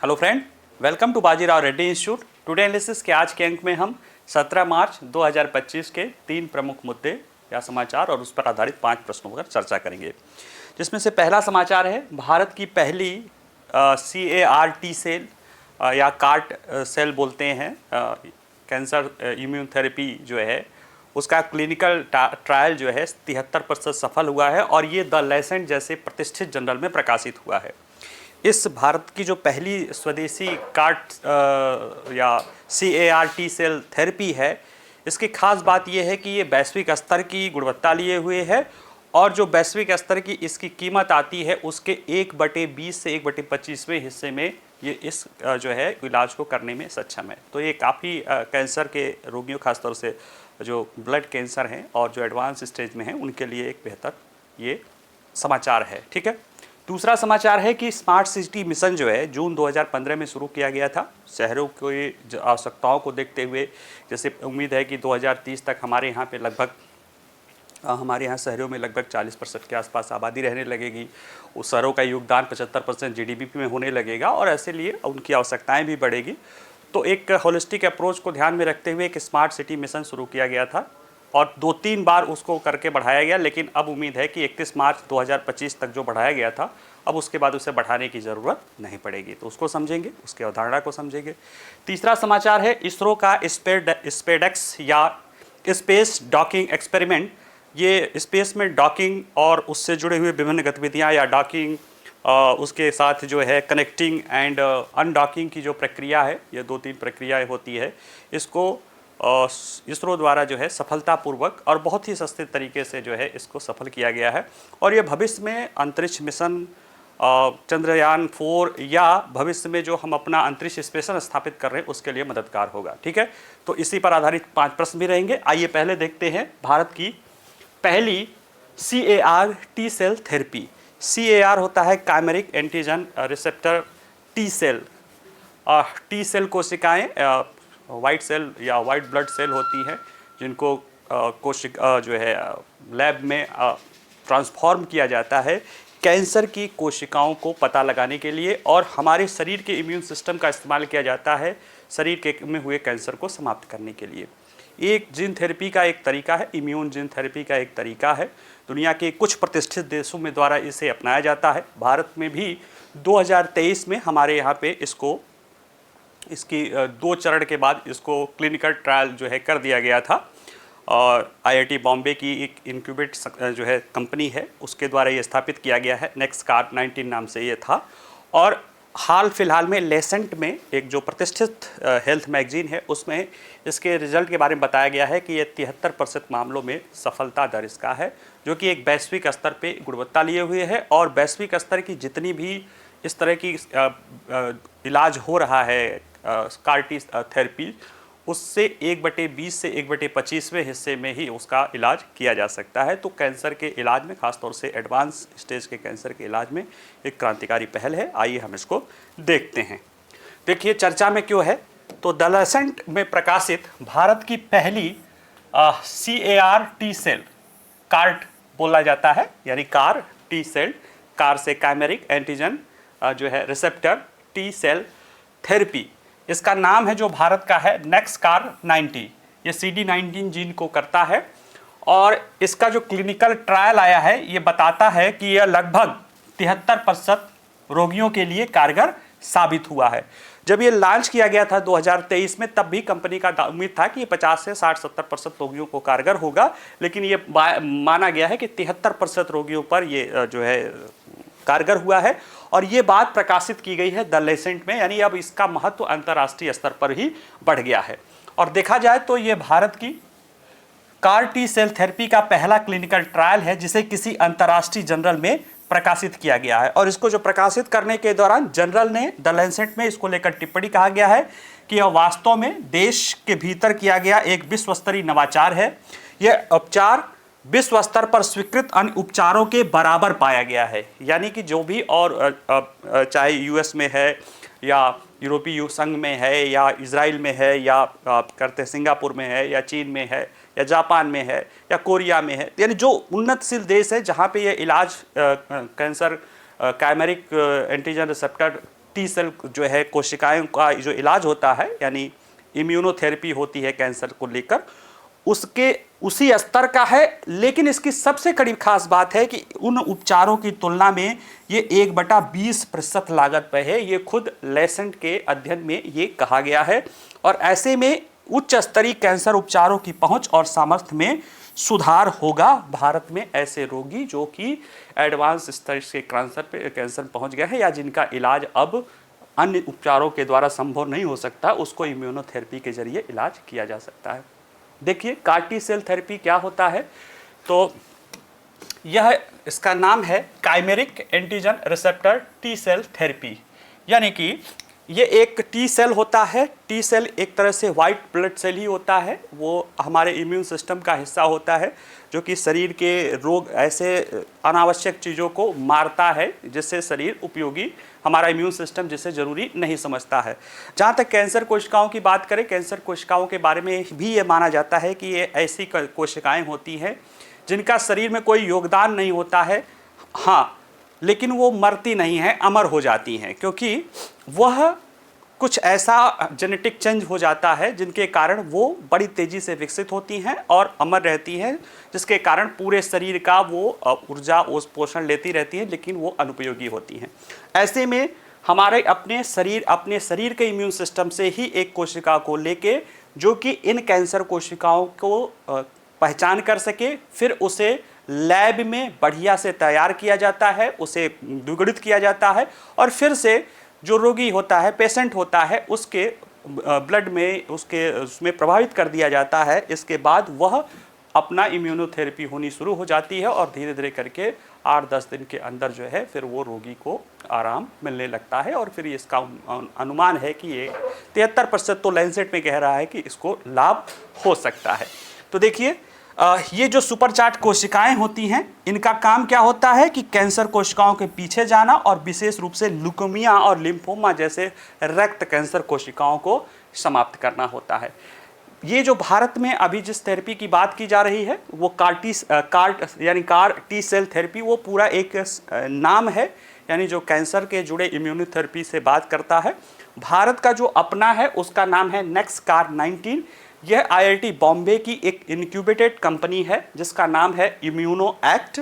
Hello friend, welcome to Bajirao Reddy institute. Today analysis के आज के अंक में हम 17 मार्च 2025 के 3 प्रमुख मुद्दे या समाचार और उस पर आधारित 5 प्रश्नों पर चर्चा करेंगे। जिसमें से पहला समाचार है भारत की पहली CAR-T सेल या कार्ट सेल बोलते हैं कैंसर इम्यून थेरेपी जो है उसका क्लिनिकल ट्रायल जो है 73% सफल हुआ है और ये द लैंसेट जैसे प्रतिष्ठित जर्नल में प्रकाशित हुआ है। इस भारत की जो पहली स्वदेशी कार्ट या CAR-T सेल थेरेपी है, इसकी खास बात यह है कि ये वैश्विक स्तर की गुणवत्ता लिए हुए है और जो वैश्विक स्तर की इसकी कीमत आती है उसके 1/20 से 1/25वें हिस्से में ये इस जो है इलाज को करने में सक्षम है। तो ये काफ़ी कैंसर के रोगियों खासतौर से जो ब्लड कैंसर हैं और जो एडवांस स्टेज में हैं उनके लिए एक बेहतर ये समाचार है। ठीक है, दूसरा समाचार है कि स्मार्ट सिटी मिशन जो है जून 2015 में शुरू किया गया था। शहरों की आवश्यकताओं को देखते हुए जैसे उम्मीद है कि 2030 तक हमारे यहाँ शहरों में लगभग 40% के आसपास आबादी रहने लगेगी। उस शहरों का योगदान 75% GDP में होने लगेगा और ऐसे लिए उनकी आवश्यकताएं भी बढ़ेगी। तो एक होलिस्टिक अप्रोच को ध्यान में रखते हुए एक स्मार्ट सिटी मिशन शुरू किया गया था और 2-3 बार उसको करके बढ़ाया गया, लेकिन अब उम्मीद है कि 31 मार्च 2025 तक जो बढ़ाया गया था अब उसके बाद उसे बढ़ाने की ज़रूरत नहीं पड़ेगी। तो उसको समझेंगे, उसके अवधारणा को समझेंगे। तीसरा समाचार है इसरो का स्पेडेक्स या स्पेस डॉकिंग एक्सपेरिमेंट। ये स्पेस में डॉकिंग और उससे जुड़े हुए विभिन्न गतिविधियाँ या डॉकिंग उसके साथ जो है कनेक्टिंग एंड अनडॉकिंग की जो प्रक्रिया है, ये 2-3 प्रक्रियाएँ होती है, इसको इसरो द्वारा जो है सफलतापूर्वक और बहुत ही सस्ते तरीके से जो है इसको सफल किया गया है और ये भविष्य में अंतरिक्ष मिशन चंद्रयान 4 या भविष्य में जो हम अपना अंतरिक्ष स्टेशन स्थापित कर रहे हैं उसके लिए मददगार होगा। ठीक है, तो इसी पर आधारित 5 प्रश्न भी रहेंगे। आइए पहले देखते हैं भारत की पहली CAR-T सेल थेरेपी। CAR होता है chimeric antigen receptor T cell. T cell कोशिकाएँ वाइट सेल या वाइट ब्लड सेल होती हैं जिनको कोशिका जो है लैब में ट्रांसफॉर्म किया जाता है कैंसर की कोशिकाओं को पता लगाने के लिए और हमारे शरीर के इम्यून सिस्टम का इस्तेमाल किया जाता है शरीर के में हुए कैंसर को समाप्त करने के लिए। एक जीन थेरेपी का एक तरीका है, इम्यून जीन थेरेपी का एक तरीका है। दुनिया के कुछ प्रतिष्ठित देशों में द्वारा इसे अपनाया जाता है। भारत में भी 2023 में हमारे यहाँ पे इसकी 2 चरण के बाद इसको क्लिनिकल ट्रायल जो है कर दिया गया था और IIT बॉम्बे की एक इनक्यूबेट जो है कंपनी है उसके द्वारा ये स्थापित किया गया है। NextCAR-19 नाम से ये था और हाल फिलहाल में लेसेंट में एक जो प्रतिष्ठित हेल्थ मैगजीन है उसमें इसके रिजल्ट के बारे में बताया गया है कि ये 73% मामलों में सफलता दर इसका है, जो कि एक वैश्विक स्तर पे गुणवत्ता लिए हुए है और वैश्विक स्तर की जितनी भी इस तरह की इलाज हो रहा है CAR-T थेरेपी उससे 1/20 से 1/25वें हिस्से में ही उसका इलाज किया जा सकता है। तो कैंसर के इलाज में खासतौर से एडवांस स्टेज के कैंसर के इलाज में एक क्रांतिकारी पहल है। आइए हम इसको देखते हैं। देखिए चर्चा में क्यों है, तो द लैंसेट में प्रकाशित भारत की पहली CAR-T सेल, कार्ट बोला जाता है यानी CAR-T सेल, कार से काइमेरिक एंटीजन जो है रिसेप्टर टी सेल थेरेपी, इसका नाम है जो भारत का है NextCAR-19। ये CD19 जीन को करता है और इसका जो क्लिनिकल ट्रायल आया है ये बताता है कि यह लगभग 73% रोगियों के लिए कारगर साबित हुआ है। जब ये लॉन्च किया गया था 2023 में तब भी कंपनी का उम्मीद था कि ये 50 से 60-70% रोगियों को कारगर होगा, लेकिन ये माना गया है कि 73% रोगियों पर ये जो है कारगर हुआ है और ये बात प्रकाशित की गई है द लैंसेट में, यानी अब इसका महत्व अंतर्राष्ट्रीय स्तर पर ही बढ़ गया है। और देखा जाए तो ये भारत की CAR-T सेल थेरेपी का पहला क्लिनिकल ट्रायल है जिसे किसी अंतर्राष्ट्रीय जर्नल में प्रकाशित किया गया है और इसको जो प्रकाशित करने के दौरान जर्नल ने द लैंसेट में इसको लेकर टिप्पणी कहा गया है कि यह वास्तव में देश के भीतर किया गया एक विश्व स्तरीय नवाचार है। यह उपचार विश्व स्तर पर स्वीकृत अन्य उपचारों के बराबर पाया गया है, यानी कि जो भी और चाहे US में है या यूरोपीय संघ में है या इजराइल में है या करते सिंगापुर में है या चीन में है या जापान में है या कोरिया में है, यानी जो उन्नतशील देश है जहाँ पे ये इलाज cancer chimeric antigen receptor T cell जो है कोशिकाओं का जो इलाज होता है, यानी इम्यूनोथेरेपी होती है कैंसर को लेकर, उसके उसी स्तर का है। लेकिन इसकी सबसे कड़ी खास बात है कि उन उपचारों की तुलना में ये 1/20% लागत पर है। ये खुद लेसेंट के अध्ययन में ये कहा गया है। और ऐसे में उच्च स्तरीय कैंसर उपचारों की पहुंच और सामर्थ्य में सुधार होगा। भारत में ऐसे रोगी जो कि एडवांस स्तर के कैंसर पहुंच गए हैं या जिनका इलाज अब अन्य उपचारों के द्वारा संभव नहीं हो सकता, उसको इम्यूनोथेरेपी के जरिए इलाज किया जा सकता है। देखिए कार टी सेल थेरेपी क्या होता है, तो यह इसका नाम है chimeric antigen receptor T cell therapy. यानी कि ये एक टी सेल होता है। टी सेल एक तरह से वाइट ब्लड सेल ही होता है, वो हमारे इम्यून सिस्टम का हिस्सा होता है जो कि शरीर के रोग ऐसे अनावश्यक चीज़ों को मारता है जिससे शरीर उपयोगी, हमारा इम्यून सिस्टम जिसे ज़रूरी नहीं समझता है। जहाँ तक कैंसर कोशिकाओं की बात करें, कैंसर कोशिकाओं के बारे में भी ये माना जाता है कि ये ऐसी कोशिकाएँ होती हैं जिनका शरीर में कोई योगदान नहीं होता है, हाँ, लेकिन वो मरती नहीं हैं, अमर हो जाती हैं, क्योंकि वह कुछ ऐसा जेनेटिक चेंज हो जाता है जिनके कारण वो बड़ी तेज़ी से विकसित होती हैं और अमर रहती हैं, जिसके कारण पूरे शरीर का वो ऊर्जा पोषण लेती रहती हैं, लेकिन वो अनुपयोगी होती हैं। ऐसे में हमारे अपने शरीर के इम्यून सिस्टम से ही एक कोशिका को लेके, जो कि इन कैंसर कोशिकाओं को पहचान कर सके, फिर उसे लैब में बढ़िया से तैयार किया जाता है, उसे द्विगुणित किया जाता है और फिर से जो रोगी होता है, पेशेंट होता है, उसके ब्लड में उसमें प्रभावित कर दिया जाता है। इसके बाद वह अपना इम्यूनोथेरेपी होनी शुरू हो जाती है और धीरे धीरे करके 8-10 दिन के अंदर जो है फिर वो रोगी को आराम मिलने लगता है। और फिर इसका अनुमान है कि ये 73% तो लैंसेट में कह रहा है कि इसको लाभ हो सकता है। तो देखिए ये जो सुपरचार्ट कोशिकाएं होती हैं, इनका काम क्या होता है कि कैंसर कोशिकाओं के पीछे जाना और विशेष रूप से ल्यूकेमिया और लिम्फोमा जैसे रक्त कैंसर कोशिकाओं को समाप्त करना होता है। ये जो भारत में अभी जिस थेरेपी की बात की जा रही है वो कार टी सेल थेरेपी, वो पूरा एक नाम है, यानी जो कैंसर के जुड़े इम्यूनोथेरेपी से बात करता है। भारत का जो अपना है उसका नाम है NexCAR19। यह IIT बॉम्बे की एक इनक्यूबेटेड कंपनी है जिसका नाम है इम्यूनो एक्ट।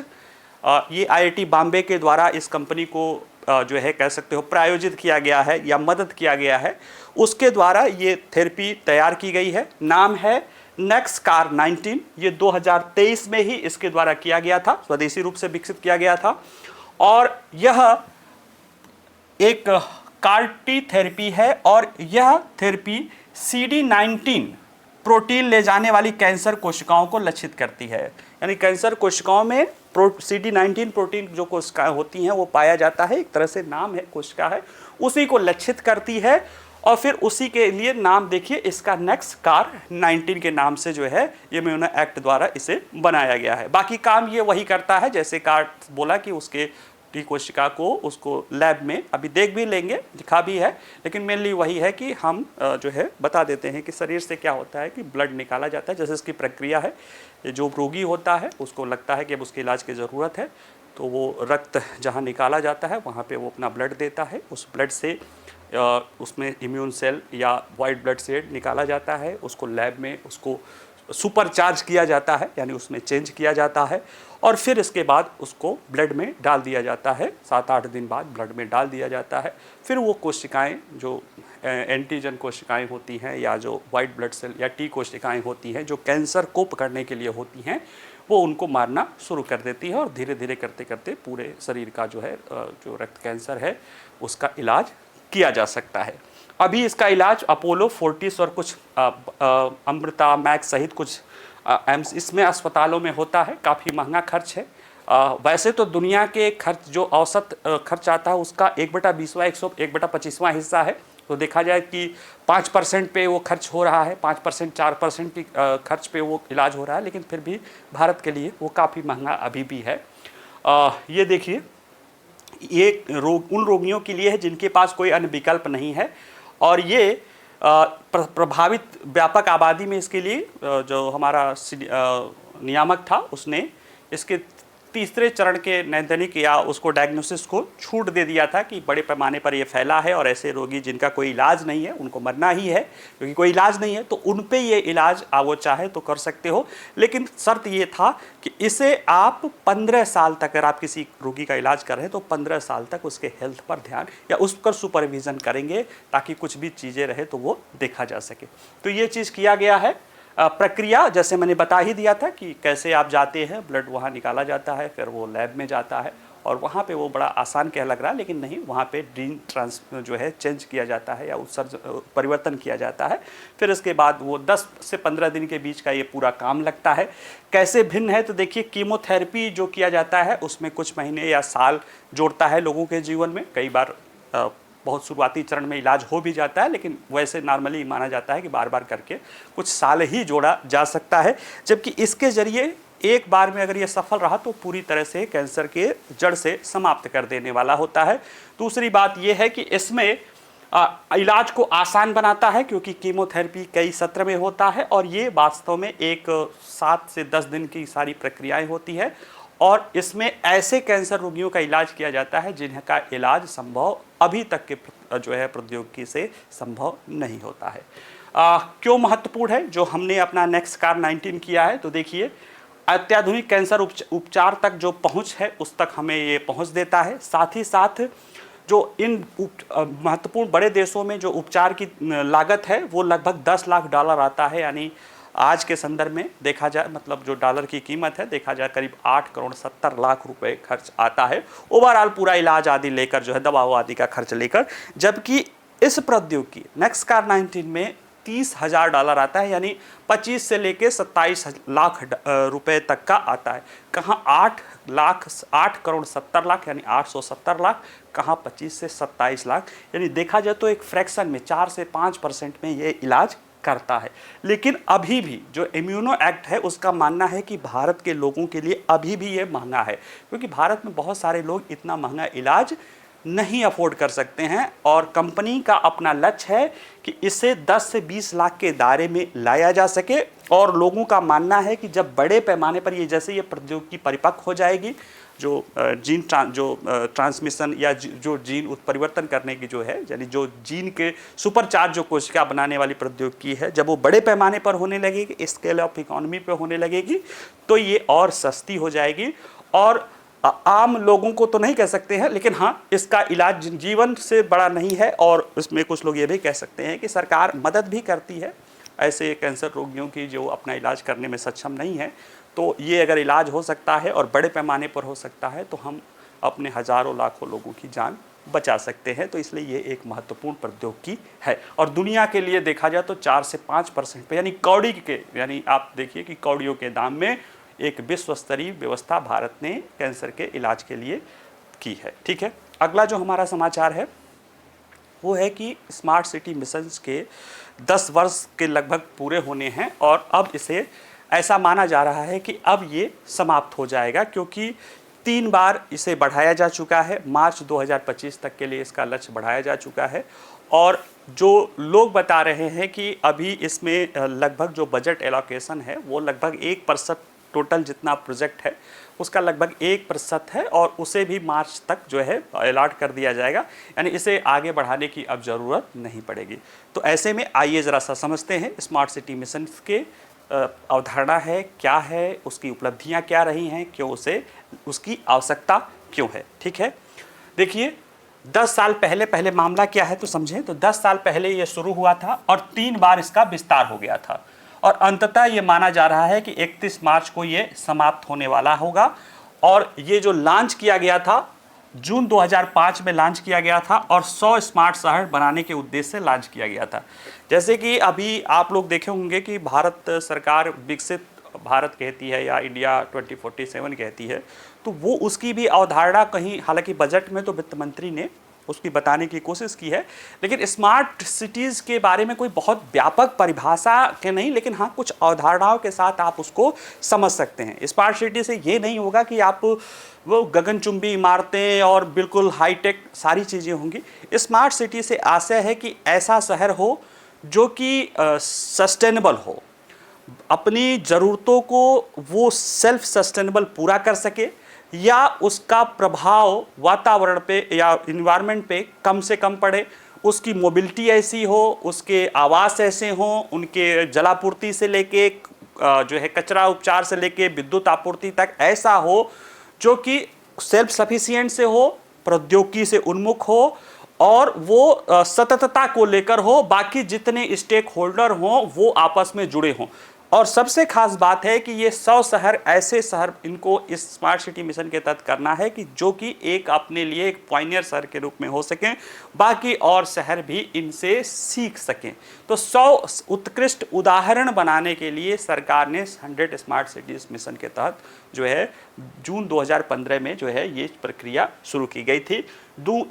ये IIT बॉम्बे के द्वारा इस कंपनी को जो है कह सकते हो प्रायोजित किया गया है या मदद किया गया है, उसके द्वारा ये थेरेपी तैयार की गई है। नाम है NexCAR19। ये 2023 में ही इसके द्वारा किया गया था, स्वदेशी रूप से विकसित किया गया था। और यह एक कार टी थेरेपी है और यह थेरेपी CD19 प्रोटीन ले जाने वाली कैंसर कोशिकाओं को लक्षित करती है। यानी कैंसर कोशिकाओं में CD19 प्रोटीन जो कोशिकाएं होती हैं वो पाया जाता है, एक तरह से नाम है कोशिका है, उसी को लक्षित करती है। और फिर उसी के लिए नाम देखिए इसका NexCAR19 के नाम से जो है इम्यूनो एक्ट द्वारा इसे बनाया गया है। बाकी काम ये वही करता है जैसे कार बोला कि उसके टी कोशिका को उसको लैब में अभी देख भी लेंगे, दिखा भी है, लेकिन मेनली वही है कि हम जो है बता देते हैं कि शरीर से क्या होता है कि ब्लड निकाला जाता है। जैसे इसकी प्रक्रिया है, जो रोगी होता है उसको लगता है कि अब उसके इलाज की ज़रूरत है, तो वो रक्त जहाँ निकाला जाता है वहाँ पे वो अपना ब्लड देता है। उस ब्लड से उसमें इम्यून सेल या वाइट ब्लड सेल निकाला जाता है, उसको लैब में उसको सुपरचार्ज किया जाता है, यानी उसमें चेंज किया जाता है और फिर इसके बाद उसको ब्लड में डाल दिया जाता है। 7-8 दिन बाद ब्लड में डाल दिया जाता है। फिर वो कोशिकाएं जो एंटीजन कोशिकाएं होती हैं या जो वाइट ब्लड सेल या टी कोशिकाएं होती हैं जो कैंसर को पकड़ने के लिए होती हैं, वो उनको मारना शुरू कर देती है और धीरे धीरे करते करते पूरे शरीर का जो है जो रक्त कैंसर है उसका इलाज किया जा सकता है। अभी इसका इलाज अपोलो फोर्टिस और कुछ अमृता मैक्स सहित कुछ एम्स इसमें अस्पतालों में होता है। काफ़ी महंगा खर्च है। वैसे तो दुनिया के खर्च जो औसत खर्च आता है उसका 1/20वां 1/25वां हिस्सा है। तो देखा जाए कि 5% पे वो खर्च हो रहा है, 5% 4% की खर्च पे वो इलाज हो रहा है, लेकिन फिर भी भारत के लिए वो काफ़ी महंगा अभी भी है। ये देखिए, ये रोग उन रोगियों के लिए है जिनके पास कोई अन्य विकल्प नहीं है और ये प्रभावित व्यापक आबादी में इसके लिए जो हमारा नियामक था उसने इसके तीसरे चरण के नैदानिक या उसको डायग्नोसिस को छूट दे दिया था कि बड़े पैमाने पर ये फैला है और ऐसे रोगी जिनका कोई इलाज नहीं है उनको मरना ही है, क्योंकि कोई इलाज नहीं है तो उन पे ये इलाज वो चाहे तो कर सकते हो। लेकिन शर्त ये था कि इसे आप 15 साल तक, अगर आप किसी रोगी का इलाज कर रहे हैं तो 15 साल तक उसके हेल्थ पर ध्यान या उस पर सुपरविजन करेंगे, ताकि कुछ भी चीज़ें रहे तो वो देखा जा सके। तो ये चीज़ किया गया है। प्रक्रिया जैसे मैंने बता ही दिया था कि कैसे आप जाते हैं, ब्लड वहाँ निकाला जाता है, फिर वो लैब में जाता है और वहाँ पे वो बड़ा आसान कह लग रहा है, लेकिन नहीं, वहाँ पे जीन ट्रांस जो है चेंज किया जाता है या उत्सर्जन परिवर्तन किया जाता है। फिर इसके बाद वो 10 से 15 दिन के बीच का ये पूरा काम लगता है। कैसे भिन्न है तो देखिए, कीमोथेरेपी जो किया जाता है उसमें कुछ महीने या साल जोड़ता है लोगों के जीवन में। कई बार बहुत शुरुआती चरण में इलाज हो भी जाता है, लेकिन वैसे नॉर्मली माना जाता है कि बार बार करके कुछ साल ही जोड़ा जा सकता है। जबकि इसके जरिए एक बार में अगर ये सफल रहा तो पूरी तरह से कैंसर के जड़ से समाप्त कर देने वाला होता है। दूसरी बात यह है कि इसमें इलाज को आसान बनाता है, क्योंकि कीमोथेरेपी कई सत्र में होता है और ये वास्तव में एक 7 से 10 दिन की सारी प्रक्रियाएं होती है। और इसमें ऐसे कैंसर रोगियों का इलाज किया जाता है जिनका इलाज संभव अभी तक के जो है प्रौद्योगिकी से संभव नहीं होता है। क्यों महत्वपूर्ण है जो हमने अपना नेक्सकार 19 किया है? तो देखिए, अत्याधुनिक कैंसर उपचार तक जो पहुंच है उस तक हमें ये पहुंच देता है। साथ ही साथ जो इन महत्वपूर्ण बड़े देशों में जो उपचार की लागत है वो लगभग $10 लाख आता है, यानी आज के संदर्भ में देखा जाए, मतलब जो डॉलर की कीमत है देखा जाए करीब 8,70,00,000 रुपए खर्च आता है ओवरऑल पूरा इलाज आदि लेकर, जो है दवाओं आदि का खर्च लेकर। जबकि इस प्रौद्योगिकी नेक्सकार 19 में $30,000 आता है, यानी 25 से लेके 27 लाख रुपए तक का आता है। कहाँ 8,70,00,000 यानी 870 लाख, कहाँ 25 से 27 लाख, यानी देखा जाए तो एक फ्रैक्शन में 4 से 5% में ये इलाज करता है। लेकिन अभी भी जो इम्यूनो एक्ट है उसका मानना है कि भारत के लोगों के लिए अभी भी ये महंगा है, क्योंकि भारत में बहुत सारे लोग इतना महंगा इलाज नहीं अफोर्ड कर सकते हैं। और कंपनी का अपना लक्ष्य है कि इसे 10 से 20 लाख के दायरे में लाया जा सके। और लोगों का मानना है कि जब बड़े पैमाने पर ये जैसे ये प्रौद्योगिकी परिपक्व हो जाएगी, जो जीन ट्रांसमिशन या जो जीन उत्परिवर्तन करने की जो है, यानी जो जीन के सुपरचार्ज जो कोशिका बनाने वाली प्रौद्योगिकी है, जब वो बड़े पैमाने पर होने लगेगी, स्केल ऑफ इकोनॉमी पे होने लगेगी, तो ये और सस्ती हो जाएगी। और आम लोगों को तो नहीं कह सकते हैं, लेकिन हाँ, इसका इलाज जीवन से बड़ा नहीं है। और इसमें कुछ लोग ये भी कह सकते हैं कि सरकार मदद भी करती है ऐसे कैंसर रोगियों की जो अपना इलाज करने में सक्षम नहीं है। तो ये अगर इलाज हो सकता है और बड़े पैमाने पर हो सकता है तो हम अपने हज़ारों लाखों लोगों की जान बचा सकते हैं। तो इसलिए ये एक महत्वपूर्ण प्रौद्योगिकी है। और दुनिया के लिए देखा जाए तो 4 से 5% पे, यानी कौड़ी के, यानी आप देखिए कि कौड़ियों के दाम में एक विश्व स्तरीय व्यवस्था भारत ने कैंसर के इलाज के लिए की है। ठीक है, अगला जो हमारा समाचार है वो है कि स्मार्ट सिटी मिशन के 10 वर्ष के लगभग पूरे होने हैं और अब इसे ऐसा माना जा रहा है कि अब ये समाप्त हो जाएगा, क्योंकि 3 बार इसे बढ़ाया जा चुका है। मार्च 2025 तक के लिए इसका लक्ष्य बढ़ाया जा चुका है। और जो लोग बता रहे हैं कि अभी इसमें लगभग जो बजट एलोकेशन है वो लगभग 1% टोटल जितना प्रोजेक्ट है उसका लगभग 1% है, और उसे भी मार्च तक जो है अलॉट कर दिया जाएगा, यानी इसे आगे बढ़ाने की अब ज़रूरत नहीं पड़ेगी। तो ऐसे में आइए ज़रा सा समझते हैं स्मार्ट सिटी मिशन के अवधारणा है क्या है, उसकी उपलब्धियां क्या रही हैं, क्यों उसकी आवश्यकता क्यों है। ठीक है, देखिए 10 साल पहले मामला क्या है तो समझें। तो 10 साल पहले ये शुरू हुआ था और 3 बार इसका विस्तार हो गया था, और अंततः ये माना जा रहा है कि 31 मार्च को ये समाप्त होने वाला होगा। और ये जो लॉन्च किया गया था जून 2005 में लॉन्च किया गया था, और 100 स्मार्ट शहर बनाने के उद्देश्य से लॉन्च किया गया था। जैसे कि अभी आप लोग देखे होंगे कि भारत सरकार विकसित भारत कहती है या इंडिया 2047 कहती है, तो वो उसकी भी अवधारणा कहीं, हालांकि बजट में तो वित्त मंत्री ने उसकी बताने की कोशिश की है, लेकिन स्मार्ट सिटीज़ के बारे में कोई बहुत व्यापक परिभाषा के नहीं, लेकिन हाँ कुछ अवधारणाओं के साथ आप उसको समझ सकते हैं। स्मार्ट सिटी से ये नहीं होगा कि आप वो गगनचुंबी इमारतें और बिल्कुल हाईटेक सारी चीज़ें होंगी। स्मार्ट सिटी से आशय है कि ऐसा शहर हो जो कि सस्टेनेबल हो, अपनी ज़रूरतों को वो सेल्फ सस्टेनेबल पूरा कर सके या उसका प्रभाव वातावरण पे या इन्वायरमेंट पे कम से कम पड़े, उसकी मोबिलिटी ऐसी हो, उसके आवास ऐसे हों, उनके जलापूर्ति से लेके जो है कचरा उपचार से लेके विद्युत आपूर्ति तक ऐसा हो जो कि सेल्फ सफिशिएंट से हो, प्रौद्योगिकी से उन्मुख हो और वो सततता को लेकर हो, बाकी जितने स्टेक होल्डर हों वो आपस में जुड़े हों। और सबसे खास बात है कि ये 100 शहर ऐसे शहर इनको इस स्मार्ट सिटी मिशन के तहत करना है कि जो कि एक अपने लिए एक पॉइनियर शहर के रूप में हो सकें, बाकी और शहर भी इनसे सीख सकें। तो 100 उत्कृष्ट उदाहरण बनाने के लिए सरकार ने 100 स्मार्ट सिटीज मिशन के तहत जो है जून 2015 में जो है ये प्रक्रिया शुरू की गई थी।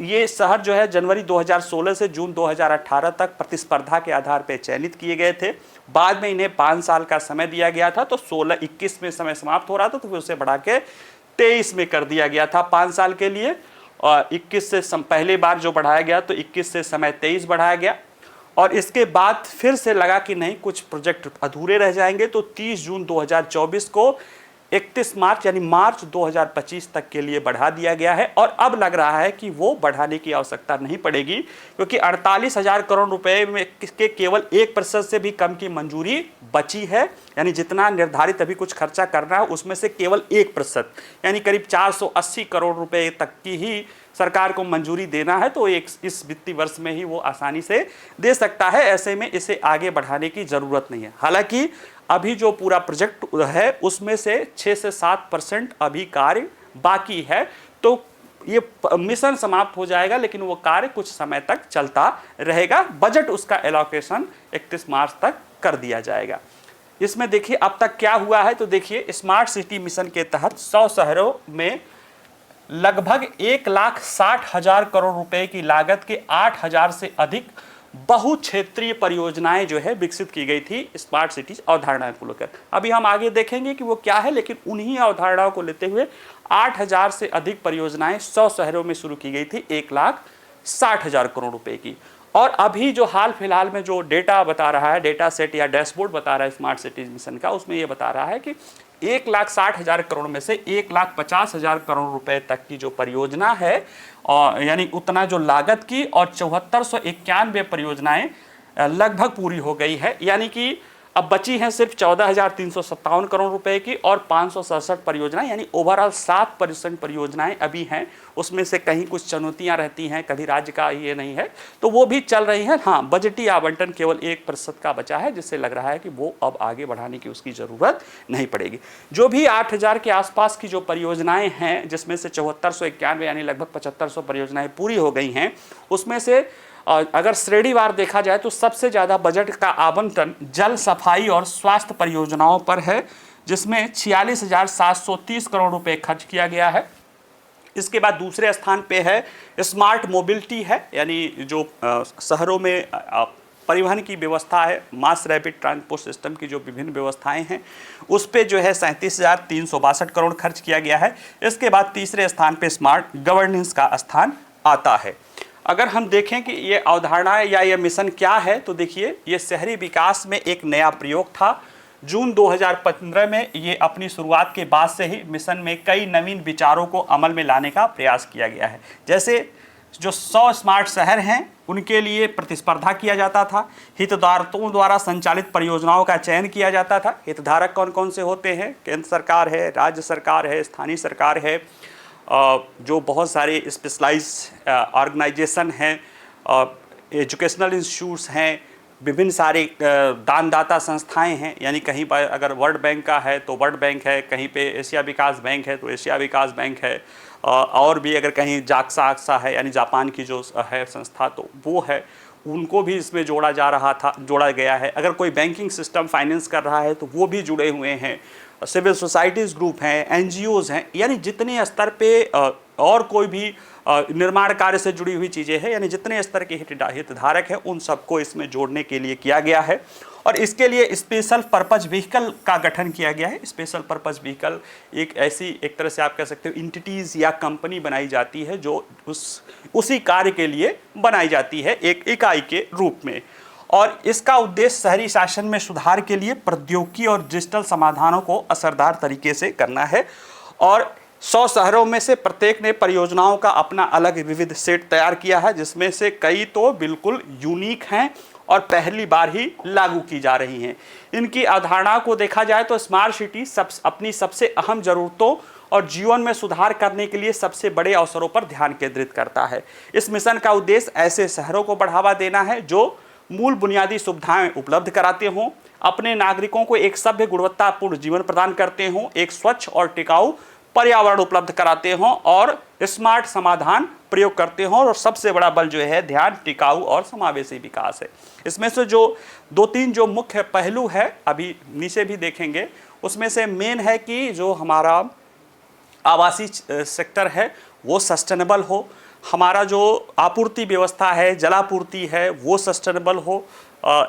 ये शहर जो है जनवरी 2016 से जून 2018 तक प्रतिस्पर्धा के आधार पर चयनित किए गए थे। बाद में इन्हें 5 साल का समय दिया गया था, तो 16-21 में समय समाप्त हो रहा था, तो फिर उसे बढ़ा के 23 में कर दिया गया था 5 साल के लिए। और 21 से पहली बार जो बढ़ाया गया तो 21 से समय 23 बढ़ाया गया। और इसके बाद फिर से लगा कि नहीं, कुछ प्रोजेक्ट अधूरे रह जाएंगे, तो 30 जून 2024 को 31 मार्च यानी मार्च 2025 तक के लिए बढ़ा दिया गया है। और अब लग रहा है कि वो बढ़ाने की आवश्यकता नहीं पड़ेगी, क्योंकि 48,000 करोड़ रुपए में के केवल 1% से भी कम की मंजूरी बची है। यानी जितना निर्धारित अभी कुछ खर्चा करना है उसमें से केवल 1% यानी करीब 480 करोड़ रुपए तक की ही सरकार को मंजूरी देना है। तो इस वित्तीय वर्ष में ही वो आसानी से दे सकता है। ऐसे में इसे आगे बढ़ाने की ज़रूरत नहीं है। हालांकि अभी जो पूरा प्रोजेक्ट है उसमें से 6 से 7% अभी कार्य बाकी है, तो ये मिशन समाप्त हो जाएगा, लेकिन वो कार्य कुछ समय तक चलता रहेगा। बजट उसका एलोकेशन 31 मार्च तक कर दिया जाएगा। इसमें देखिए अब तक क्या हुआ है, तो देखिए स्मार्ट सिटी मिशन के तहत 100 शहरों में लगभग 1,60,000 करोड़ रुपए की लागत के 8,000 से अधिक बहुक्षेत्रीय परियोजनाएं जो है विकसित की गई थी स्मार्ट सिटीज अवधारणाएं को लेकर। अभी हम आगे देखेंगे कि वो क्या है, लेकिन उन्हीं अवधारणाओं को लेते हुए 8,000 से अधिक परियोजनाएं 100 शहरों में शुरू की गई थी 1,60,000 करोड़ रुपए की। और अभी जो हाल फिलहाल में जो डेटा बता रहा है, डेटा सेट या डैशबोर्ड बता रहा है स्मार्ट सिटीज मिशन का, उसमें ये बता रहा है कि 1,60,000 करोड़ में से 1,50,000 करोड़ रुपए तक की जो परियोजना है, और यानी उतना जो लागत की, और 7491 परियोजनाएं लगभग पूरी हो गई है। यानी कि अब बची हैं सिर्फ 14,357 करोड़ रुपए की और 567 परियोजनाएं, यानी ओवरऑल 7% परियोजनाएं अभी हैं। उसमें से कहीं कुछ चुनौतियां रहती हैं, कभी राज्य का ये नहीं है, तो वो भी चल रही हैं। हाँ, बजटीय आवंटन केवल 1% का बचा है, जिससे लग रहा है कि वो अब आगे बढ़ाने की उसकी ज़रूरत नहीं पड़ेगी। जो भी 8,000 के आसपास की जो परियोजनाएं हैं, जिसमें से 7491 यानी लगभग 7500 परियोजनाएं पूरी हो गई हैं, उसमें से अगर श्रेणीवार देखा जाए तो सबसे ज़्यादा बजट का आवंटन जल सफाई और स्वास्थ्य परियोजनाओं पर है, जिसमें 46,730 करोड़ रुपए खर्च किया गया है। इसके बाद दूसरे स्थान पे है स्मार्ट मोबिलिटी है, यानी जो शहरों में परिवहन की व्यवस्था है, मास रैपिड ट्रांसपोर्ट सिस्टम की जो विभिन्न व्यवस्थाएं हैं, उस पे जो है 37,362 करोड़ खर्च किया गया है। इसके बाद तीसरे स्थान पे स्मार्ट गवर्नेंस का स्थान आता है। अगर हम देखें कि ये अवधारणा या ये मिशन क्या है, तो देखिए ये शहरी विकास में एक नया प्रयोग था। जून 2015 में ये अपनी शुरुआत के बाद से ही मिशन में कई नवीन विचारों को अमल में लाने का प्रयास किया गया है। जैसे जो 100 स्मार्ट शहर हैं उनके लिए प्रतिस्पर्धा किया जाता था, हितधारकों द्वारा संचालित परियोजनाओं का चयन किया जाता था। हितधारक कौन कौन से होते हैं? केंद्र सरकार है, राज्य सरकार है, स्थानीय सरकार है, जो बहुत सारे स्पेशलाइज ऑर्गेनाइजेशन हैं, एजुकेशनल इंस्टीट्यूट्स हैं, विभिन्न सारे दानदाता संस्थाएं हैं। यानी कहीं पर अगर वर्ल्ड बैंक का है तो वर्ल्ड बैंक है, कहीं पे एशिया विकास बैंक है तो एशिया विकास बैंक है, और भी अगर कहीं जाक्सा है यानी जापान की जो है संस्था तो वो है, उनको भी इसमें जोड़ा गया है। अगर कोई बैंकिंग सिस्टम फाइनेंस कर रहा है तो वो भी जुड़े हुए हैं। सिविल सोसाइटीज़ ग्रुप हैं, एनजीओज़ हैं, यानी जितने स्तर पे और कोई भी निर्माण कार्य से जुड़ी हुई चीज़ें हैं, यानी जितने स्तर के हितधारक हैं उन सबको इसमें जोड़ने के लिए किया गया है। और इसके लिए स्पेशल पर्पज व्हीकल का गठन किया गया है। स्पेशल पर्पज व्हीकल एक तरह से आप कह सकते हो इंटिटीज़ या कंपनी बनाई जाती है जो उसी कार्य के लिए बनाई जाती है एक इकाई के रूप में। और इसका उद्देश्य शहरी शासन में सुधार के लिए प्रौद्योगिकी और डिजिटल समाधानों को असरदार तरीके से करना है। और 100 शहरों में से प्रत्येक ने परियोजनाओं का अपना अलग विविध सेट तैयार किया है, जिसमें से कई तो बिल्कुल यूनिक हैं और पहली बार ही लागू की जा रही हैं। इनकी अवधारणा को देखा जाए तो स्मार्ट सिटी अपनी सबसे अहम ज़रूरतों और जीवन में सुधार करने के लिए सबसे बड़े अवसरों पर ध्यान केंद्रित करता है। इस मिशन का उद्देश्य ऐसे शहरों को बढ़ावा देना है जो मूल बुनियादी सुविधाएं उपलब्ध कराते हों, अपने नागरिकों को एक सभ्य गुणवत्तापूर्ण जीवन प्रदान करते हों, एक स्वच्छ और टिकाऊ पर्यावरण उपलब्ध कराते हों और स्मार्ट समाधान प्रयोग करते हों, और सबसे बड़ा बल जो है ध्यान टिकाऊ और समावेशी विकास है। इसमें से जो 2-3 जो मुख्य पहलू है, अभी नीचे भी देखेंगे, उसमें से मेन है कि जो हमारा आवासीय सेक्टर है वो सस्टेनेबल हो, हमारा जो आपूर्ति व्यवस्था है, जलापूर्ति है, वो सस्टेनेबल हो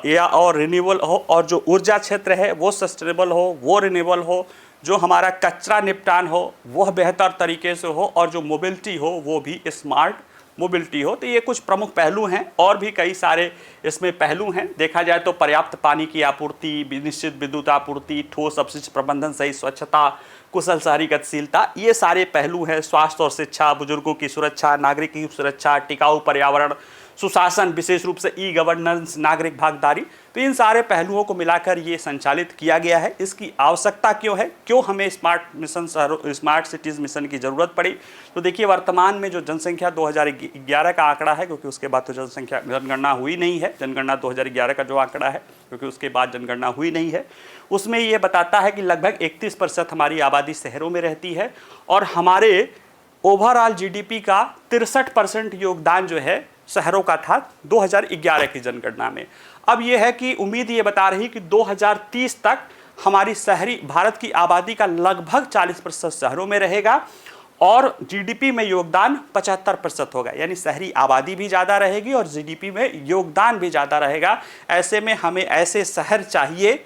या और रिन्यूएबल हो, और जो ऊर्जा क्षेत्र है वो सस्टेनेबल हो, वो रिन्यूएबल हो, जो हमारा कचरा निपटान हो वह बेहतर तरीके से हो, और जो मोबिलिटी हो वो भी स्मार्ट मोबिलिटी हो। तो ये कुछ प्रमुख पहलू हैं, और भी कई सारे इसमें पहलू हैं। देखा जाए तो पर्याप्त पानी की आपूर्ति, निश्चित विद्युत आपूर्ति, ठोस अपशिष्ट प्रबंधन, सही स्वच्छता, कुशल शहरी गतिशीलता, ये सारे पहलू हैं। स्वास्थ्य और शिक्षा, बुजुर्गों की सुरक्षा, नागरिक की सुरक्षा, टिकाऊ पर्यावरण, सुशासन, विशेष रूप से ई गवर्नेंस, नागरिक भागीदारी, तो इन सारे पहलुओं को मिलाकर ये संचालित किया गया है। इसकी आवश्यकता क्यों है, क्यों हमें स्मार्ट सिटीज़ मिशन की ज़रूरत पड़ी? तो देखिए, वर्तमान में जो जनसंख्या 2011 का आंकड़ा है, क्योंकि उसके बाद तो जनगणना हुई नहीं है, जनगणना 2011 का जो आंकड़ा है, क्योंकि उसके बाद जनगणना हुई नहीं है, उसमें ये बताता है कि लगभग 31% हमारी आबादी शहरों में रहती है, और हमारे ओवरऑल जीडीपी का 63% योगदान जो है शहरों का था 2011 की जनगणना में। अब यह है कि उम्मीद ये बता रही कि 2030 तक हमारी शहरी भारत की आबादी का लगभग 40% शहरों में रहेगा, और जीडीपी में योगदान 75% होगा। यानी शहरी आबादी भी ज़्यादा रहेगी और जीडीपी में योगदान भी ज़्यादा रहेगा। ऐसे में हमें ऐसे शहर चाहिए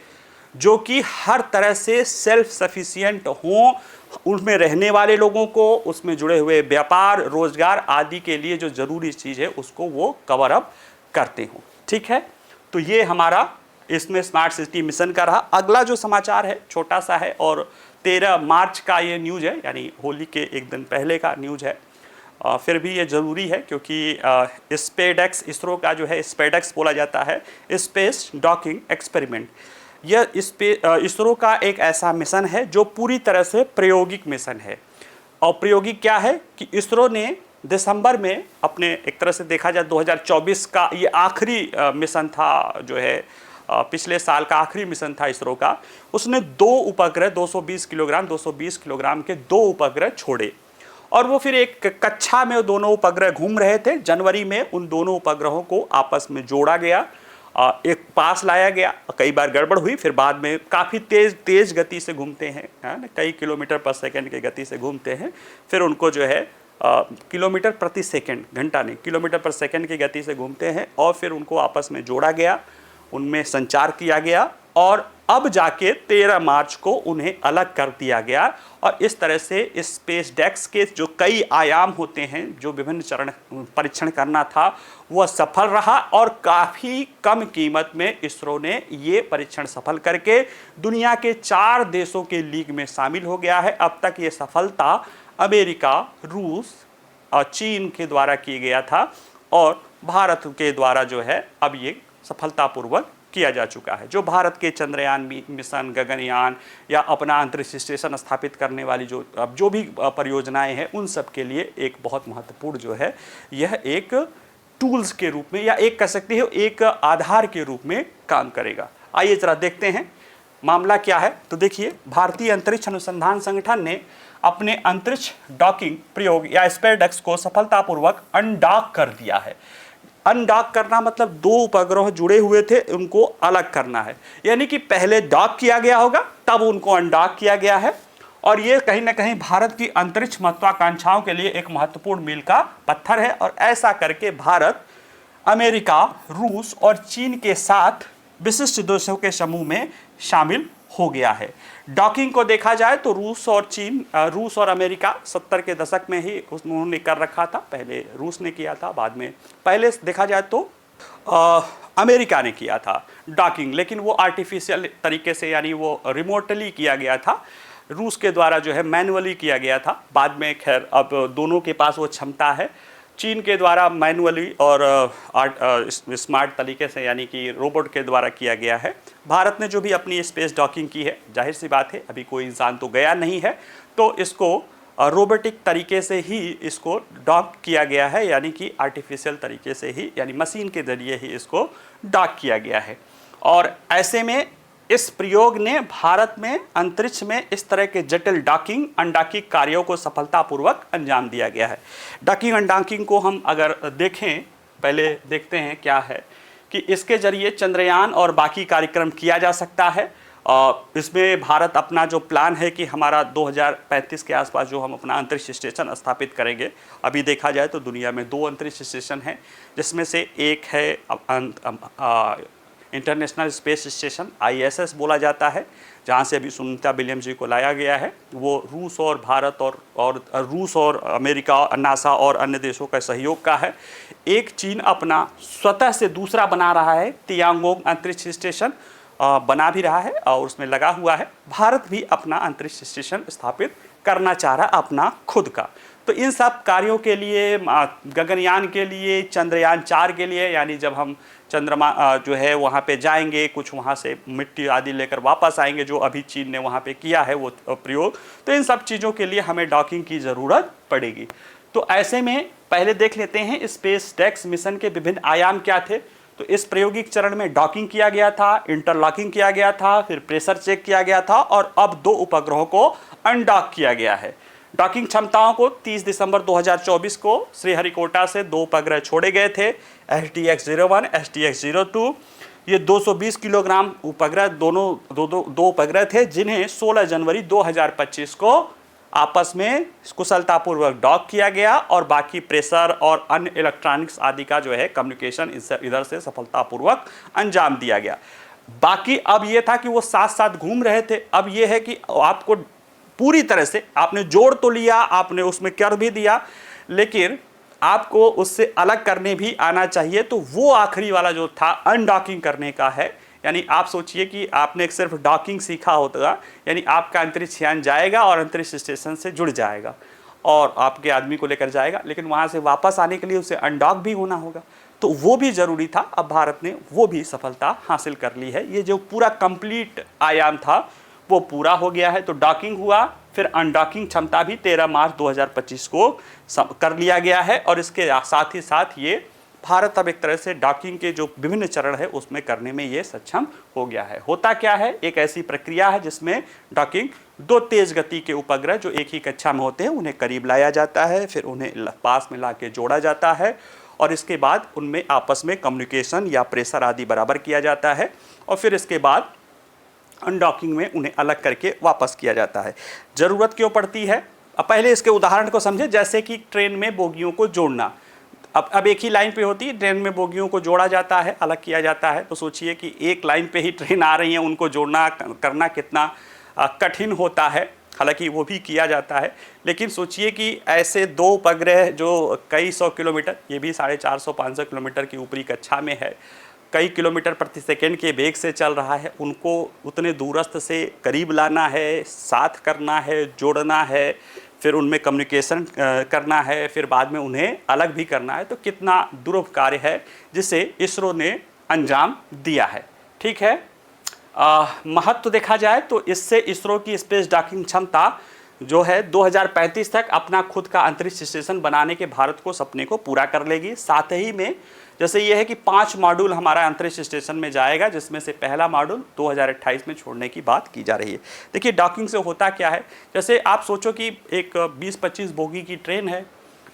जो कि हर तरह से सेल्फ सफिशिएंट हों, उनमें रहने वाले लोगों को, उसमें जुड़े हुए व्यापार, रोजगार आदि के लिए जो ज़रूरी चीज़ है उसको वो कवर अप करते हों। ठीक है, तो ये हमारा इसमें स्मार्ट सिटी मिशन का रहा। अगला जो समाचार है छोटा सा है, और 13 मार्च का ये न्यूज़ है, यानी होली के एक दिन पहले का न्यूज़ है। फिर भी ये ज़रूरी है क्योंकि स्पेडेक्स, इसरो का जो है स्पेडेक्स बोला जाता है, स्पेस डॉकिंग एक्सपेरिमेंट, यह इसरो का एक ऐसा मिशन है जो पूरी तरह से प्रायोगिक मिशन है। और प्रायोगिक क्या है कि इसरो ने दिसंबर में अपने, एक तरह से देखा जाए 2024 का ये आखिरी मिशन था, जो है पिछले साल का आखिरी मिशन था इसरो का। उसने 2 उपग्रह 220 किलोग्राम के 2 उपग्रह छोड़े, और वो फिर एक कक्षा में दोनों उपग्रह घूम रहे थे। जनवरी में उन दोनों उपग्रहों को आपस में जोड़ा गया, एक पास लाया गया, कई बार गड़बड़ हुई, फिर बाद में काफ़ी तेज़ गति से घूमते हैं, कई किलोमीटर पर सेकंड की गति से घूमते हैं। फिर उनको जो है किलोमीटर प्रति सेकंड, घंटा नहीं, किलोमीटर पर सेकंड की गति से घूमते हैं, और फिर उनको आपस में जोड़ा गया, उनमें संचार किया गया, और अब जाके 13 मार्च को उन्हें अलग कर दिया गया। और इस तरह से स्पेस डेक्स के जो कई आयाम होते हैं, जो विभिन्न चरण परीक्षण करना था, वह सफल रहा, और काफ़ी कम कीमत में इसरो ने ये परीक्षण सफल करके दुनिया के 4 देशों के लीग में शामिल हो गया है। अब तक ये सफलता अमेरिका, रूस और चीन के द्वारा किया गया था, और भारत के द्वारा जो है अब ये सफलतापूर्वक किया जा चुका है। जो भारत के चंद्रयान मिशन, गगनयान या अपना अंतरिक्ष स्टेशन स्थापित करने वाली जो भी परियोजनाएं हैं, उन सब के लिए एक बहुत महत्वपूर्ण जो है, यह एक टूल्स के रूप में, या एक कह सकते हो एक आधार के रूप में काम करेगा। आइए जरा देखते हैं मामला क्या है। तो देखिए, भारतीय अंतरिक्ष अनुसंधान संगठन ने अपने अंतरिक्ष डॉकिंग प्रयोग या स्पेसडेक्स को सफलतापूर्वक अनडॉक कर दिया है। अनडॉक करना मतलब 2 उपग्रह जुड़े हुए थे, उनको अलग करना है। यानी कि पहले डॉक किया गया होगा, तब उनको अनडॉक किया गया है, और ये कहीं ना कहीं भारत की अंतरिक्ष महत्वाकांक्षाओं के लिए एक महत्वपूर्ण मील का पत्थर है। और ऐसा करके भारत अमेरिका, रूस और चीन के साथ विशिष्ट देशों के समूह में शामिल हो गया है। डॉकिंग को देखा जाए तो रूस और अमेरिका 70 के दशक में ही उन्होंने कर रखा था। पहले रूस ने किया था, बाद में, पहले देखा जाए तो अमेरिका ने किया था डॉकिंग, लेकिन वो आर्टिफिशियल तरीके से, यानी वो रिमोटली किया गया था। रूस के द्वारा जो है मैनुअली किया गया था। बाद में खैर अब दोनों के पास वो क्षमता है। चीन के द्वारा मैनुअली और स्मार्ट तरीके से, यानी कि रोबोट के द्वारा किया गया है। भारत ने जो भी अपनी स्पेस डॉकिंग की है, जाहिर सी बात है अभी कोई इंसान तो गया नहीं है, तो इसको रोबोटिक तरीके से ही इसको डॉक किया गया है, यानी कि आर्टिफिशियल तरीके से ही, यानी मशीन के जरिए ही इसको डॉक किया गया है। और ऐसे में इस प्रयोग ने भारत में अंतरिक्ष में इस तरह के जटिल डॉकिंग अनडॉकिंग कार्यों को सफलतापूर्वक अंजाम दिया गया है। डॉकिंग अनडॉकिंग को हम अगर देखें, पहले देखते हैं क्या है कि इसके जरिए चंद्रयान और बाकी कार्यक्रम किया जा सकता है। इसमें भारत अपना जो प्लान है कि हमारा 2035 के आसपास जो हम अपना अंतरिक्ष स्टेशन स्थापित करेंगे। अभी देखा जाए तो दुनिया में 2 अंतरिक्ष स्टेशन हैं, जिसमें से एक है इंटरनेशनल स्पेस स्टेशन ISS बोला जाता है, जहाँ से अभी सुनीता विलियम्स जी को लाया गया है। वो रूस और भारत और रूस और अमेरिका, नासा और अन्य देशों का सहयोग का है। एक चीन अपना स्वतः से दूसरा बना रहा है, तियांगोंग अंतरिक्ष स्टेशन बना भी रहा है और उसमें लगा हुआ है। भारत भी अपना अंतरिक्ष स्टेशन स्थापित करना चाह रहा है अपना खुद का। तो इन सब कार्यों के लिए, गगनयान के लिए, चंद्रयान 4 के लिए, यानी जब हम चंद्रमा जो है वहाँ पे जाएंगे, कुछ वहाँ से मिट्टी आदि लेकर वापस आएंगे, जो अभी चीन ने वहाँ पे किया है वो प्रयोग, तो इन सब चीज़ों के लिए हमें डॉकिंग की ज़रूरत पड़ेगी। तो ऐसे में पहले देख लेते हैं स्पेस डेक्स मिशन के विभिन्न आयाम क्या थे। तो इस प्रायोगिक चरण में डॉकिंग किया गया था, इंटरलॉकिंग किया गया था, फिर प्रेशर चेक किया गया था और अब 2 उपग्रहों को अनडॉक किया गया है। डॉकिंग क्षमताओं को 30 दिसंबर 2024 को श्रीहरिकोटा से 2 उपग्रह छोड़े गए थे, SDX-01, SDX-02। ये 220 किलोग्राम उपग्रह दो उपग्रह थे, जिन्हें 16 जनवरी 2025 को आपस में कुशलतापूर्वक डॉक किया गया और बाकी प्रेशर और अन्य इलेक्ट्रॉनिक्स आदि का जो है कम्युनिकेशन इधर से सफलतापूर्वक अंजाम दिया गया। बाकी अब ये था कि वो साथ साथ घूम रहे थे। अब ये है कि आपको पूरी तरह से आपने जोड़ तो लिया, आपने उसमें कर भी दिया, लेकिन आपको उससे अलग करने भी आना चाहिए। तो वो आखिरी वाला जो था अनडॉकिंग करने का है। यानी आप सोचिए कि आपने सिर्फ डॉकिंग सीखा होता, यानी आपका अंतरिक्ष यान जाएगा और अंतरिक्ष स्टेशन से जुड़ जाएगा और आपके आदमी को लेकर जाएगा, लेकिन वहाँ से वापस आने के लिए उसे अनडॉक भी होना होगा। तो वो भी ज़रूरी था। अब भारत ने वो भी सफलता हासिल कर ली है। ये जो पूरा कंप्लीट आयाम था वो पूरा हो गया है। तो डॉकिंग हुआ, फिर अनडॉकिंग क्षमता भी 13 मार्च 2025 को कर लिया गया है और इसके साथ ही साथ ये भारत अब एक तरह से डॉकिंग के जो विभिन्न चरण है उसमें करने में ये सक्षम हो गया है। होता क्या है, एक ऐसी प्रक्रिया है जिसमें डॉकिंग 2 तेज गति के उपग्रह जो एक ही कक्षा में होते हैं उन्हें करीब लाया जाता है, फिर उन्हें पास में ला के जोड़ा जाता है और इसके बाद उनमें आपस में कम्युनिकेशन या प्रेशर आदि बराबर किया जाता है और फिर इसके बाद अनडॉकिंग में उन्हें अलग करके वापस किया जाता है। ज़रूरत क्यों पड़ती है? अब पहले इसके उदाहरण को समझे, जैसे कि ट्रेन में बोगियों को जोड़ना। अब एक ही लाइन पे होती है, ट्रेन में बोगियों को जोड़ा जाता है, अलग किया जाता है। तो सोचिए कि एक लाइन पे ही ट्रेन आ रही है, उनको जोड़ना करना कितना कठिन होता है। हालांकि वो भी किया जाता है, लेकिन सोचिए कि ऐसे 2 उपग्रह जो कई 100 किलोमीटर, ये भी 450-500 किलोमीटर की ऊपरी कक्षा में है, कई किलोमीटर प्रति सेकंड के वेग से चल रहा है, उनको उतने दूरस्थ से करीब लाना है, साथ करना है, जोड़ना है, फिर उनमें कम्युनिकेशन करना है, फिर बाद में उन्हें अलग भी करना है। तो कितना दुर्लभ कार्य है जिसे इसरो ने अंजाम दिया है। ठीक है, महत्व देखा जाए तो इससे इसरो की स्पेस डॉकिंग क्षमता जो है 2035 तक अपना खुद का अंतरिक्ष स्टेशन बनाने के भारत को सपने को पूरा कर लेगी। साथ ही में जैसे ये है कि 5 मॉड्यूल हमारा अंतरिक्ष स्टेशन में जाएगा, जिसमें से पहला मॉड्यूल 2028 में छोड़ने की बात की जा रही है। देखिए डॉकिंग से होता क्या है, जैसे आप सोचो कि एक 20-25 बोगी की ट्रेन है,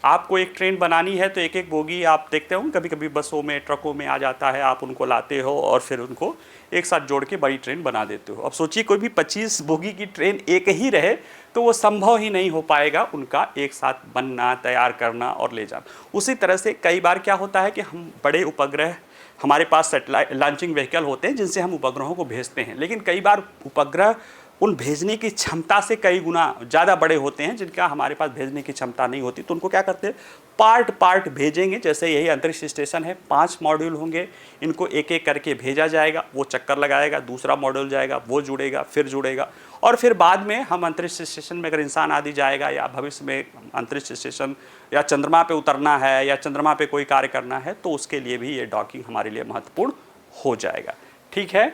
आपको एक ट्रेन बनानी है तो एक एक बोगी आप देखते हो कभी कभी बसों में ट्रकों में आ जाता है, आप उनको लाते हो और फिर उनको एक साथ जोड़ के बड़ी ट्रेन बना देते हो। अब सोचिए कोई भी 25 बोगी की ट्रेन एक ही रहे तो वो संभव ही नहीं हो पाएगा उनका एक साथ बनना, तैयार करना और ले जाना। उसी तरह से कई बार क्या होता है कि हम बड़े उपग्रह, हमारे पास सैटेलाइट लॉन्चिंग व्हीकल होते हैं जिनसे हम उपग्रहों को भेजते हैं, लेकिन कई बार उपग्रह उन भेजने की क्षमता से कई गुना ज़्यादा बड़े होते हैं, जिनका हमारे पास भेजने की क्षमता नहीं होती। तो उनको क्या करते हैं, पार्ट पार्ट भेजेंगे। जैसे यही अंतरिक्ष स्टेशन है, 5 मॉड्यूल होंगे, इनको एक एक करके भेजा जाएगा, वो चक्कर लगाएगा, दूसरा मॉड्यूल जाएगा, वो जुड़ेगा, फिर जुड़ेगा, और फिर बाद में हम अंतरिक्ष स्टेशन में अगर इंसान आदि जाएगा या भविष्य में अंतरिक्ष स्टेशन या चंद्रमा पे उतरना है या चंद्रमा पे कोई कार्य करना है, तो उसके लिए भी ये डॉकिंग हमारे लिए महत्वपूर्ण हो जाएगा। ठीक है,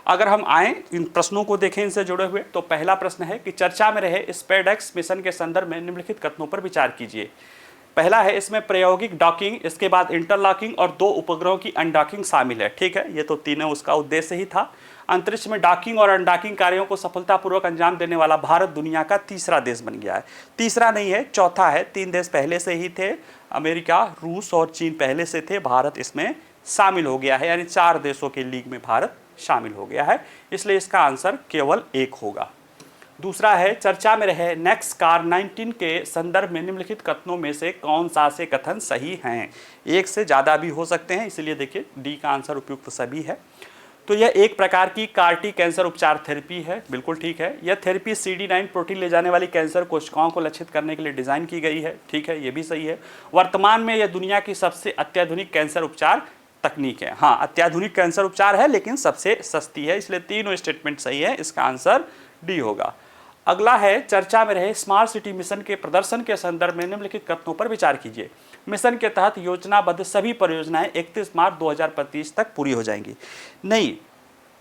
अगर हम आए इन प्रश्नों को देखें इनसे जुड़े हुए, तो पहला प्रश्न है कि चर्चा में रहे स्पेसएक्स मिशन के संदर्भ में निम्नलिखित कथनों पर विचार कीजिए। पहला है, इसमें प्रायोगिक डॉकिंग, इसके बाद इंटरलॉकिंग और 2 उपग्रहों की अनडॉकिंग शामिल है। ठीक है, ये तो तीनों उसका उद्देश्य ही था। अंतरिक्ष में डॉकिंग और अनडॉकिंग कार्यों को सफलतापूर्वक अंजाम देने वाला भारत दुनिया का तीसरा देश बन गया है। तीसरा नहीं है, चौथा है। 3 देश पहले से ही थे, अमेरिका, रूस और चीन पहले से थे, भारत इसमें शामिल हो गया है, यानी 4 देशों के लीग में भारत शामिल हो गया है, इसलिए इसका आंसर केवल 1 होगा। दूसरा है, चर्चा में रहे नेक्सकार 19 के संदर्भ में निम्नलिखित कथनों में से कौन सा से कथन सही हैं। 1 से ज़्यादा भी हो सकते हैं, इसलिए देखिए डी का आंसर उपयुक्त सभी है। तो यह एक प्रकार की कार्टी कैंसर उपचार थेरेपी है, बिल्कुल ठीक है। यह थेरेपी CD9 प्रोटीन ले जाने वाली कैंसर कोशिकाओं को लक्षित करने के लिए डिज़ाइन की गई है, ठीक है, ये भी सही है। वर्तमान में यह दुनिया की सबसे अत्याधुनिक कैंसर उपचार तकनीक है। हाँ, अत्याधुनिक कैंसर उपचार है, लेकिन सबसे सस्ती है, इसलिए तीनों स्टेटमेंट सही है, इसका आंसर डी होगा। अगला है, चर्चा में रहे स्मार्ट सिटी मिशन के प्रदर्शन के संदर्भ में निम्नलिखित कथनों पर विचार कीजिए। मिशन के तहत योजनाबद्ध सभी परियोजनाएं 31 मार्च 2025 तक पूरी हो जाएंगी। नहीं,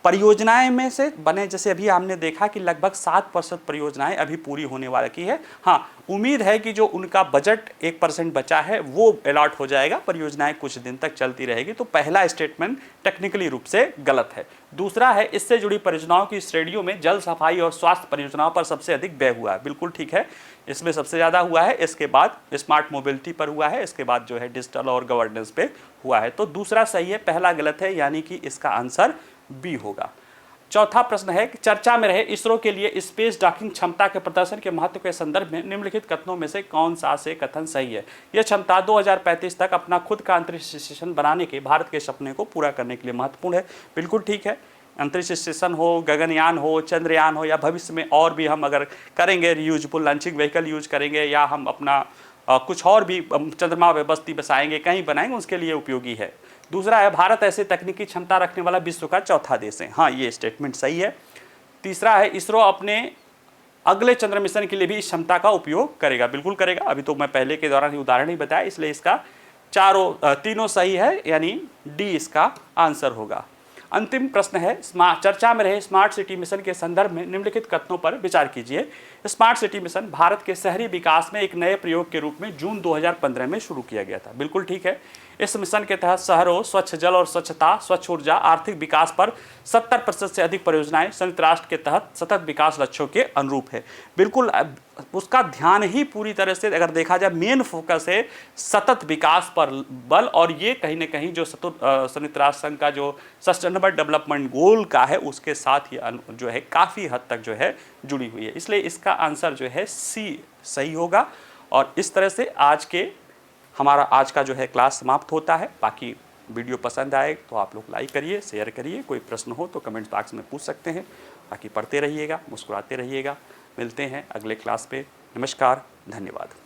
परियोजनाएं में से बने, जैसे अभी हमने देखा कि लगभग 7% परियोजनाएं अभी पूरी होने वाली की है। हाँ, उम्मीद है कि जो उनका बजट 1% बचा है वो अलॉट हो जाएगा, परियोजनाएं कुछ दिन तक चलती रहेगी। तो पहला स्टेटमेंट टेक्निकली रूप से गलत है। दूसरा है, इससे जुड़ी परियोजनाओं की श्रेणियों में जल सफाई और स्वास्थ्य परियोजनाओं पर सबसे अधिक व्यय हुआ है, बिल्कुल ठीक है, इसमें सबसे ज़्यादा हुआ है। इसके बाद स्मार्ट मोबिलिटी पर हुआ है, इसके बाद जो है डिजिटल और गवर्नेंस पे हुआ है। तो दूसरा सही है, पहला गलत है, यानी कि इसका आंसर बी होगा। चौथा प्रश्न है कि चर्चा में रहे इसरो के लिए स्पेस डॉकिंग क्षमता के प्रदर्शन के महत्व के संदर्भ में निम्नलिखित कथनों में से कौन सा से कथन सही है। यह क्षमता 2035 तक अपना खुद का अंतरिक्ष स्टेशन बनाने के भारत के सपने को पूरा करने के लिए महत्वपूर्ण है, बिल्कुल ठीक है। अंतरिक्ष स्टेशन हो, गगनयान हो, चंद्रयान हो, या भविष्य में और भी हम अगर करेंगे रियूजेबल लॉन्चिंग व्हीकल यूज करेंगे, या हम अपना कुछ और भी चंद्रमा पे बस्ती बसाएंगे, कहीं बनाएंगे, उसके लिए उपयोगी है। दूसरा है, भारत ऐसे तकनीकी क्षमता रखने वाला विश्व का चौथा देश है। हाँ, ये स्टेटमेंट सही है। तीसरा है, इसरो अपने अगले चंद्र मिशन के लिए भी इस क्षमता का उपयोग करेगा, बिल्कुल करेगा। अभी तो मैं पहले के दौरान ही उदाहरण ही बताया, इसलिए इसका तीनों सही है, यानी डी इसका आंसर होगा। अंतिम प्रश्न है, चर्चा में रहे स्मार्ट सिटी मिशन के संदर्भ में निम्नलिखित कथनों पर विचार कीजिए। स्मार्ट सिटी मिशन भारत के शहरी विकास में एक नए प्रयोग के रूप में जून 2015 में शुरू किया गया था, बिल्कुल ठीक है। इस मिशन के तहत शहरों, स्वच्छ जल और स्वच्छता, स्वच्छ ऊर्जा, आर्थिक विकास पर 70% से अधिक परियोजनाएं संयुक्त राष्ट्र के तहत सतत विकास लक्ष्यों के अनुरूप है, बिल्कुल। उसका ध्यान ही पूरी तरह से अगर देखा जाए, मेन फोकस है सतत विकास पर बल, और ये कहीं ना कहीं जो संयुक्त राष्ट्र संघ का जो सस्टेनेबल डेवलपमेंट गोल का है, उसके साथ ही जो है काफ़ी हद तक जो है जुड़ी हुई है, इसलिए इसका आंसर जो है सी सही होगा। और इस तरह से हमारा आज का जो है क्लास समाप्त होता है। बाकी वीडियो पसंद आए तो आप लोग लाइक करिए, शेयर करिए, कोई प्रश्न हो तो कमेंट बॉक्स में पूछ सकते हैं। बाकी पढ़ते रहिएगा, मुस्कुराते रहिएगा। मिलते हैं अगले क्लास पे। नमस्कार, धन्यवाद।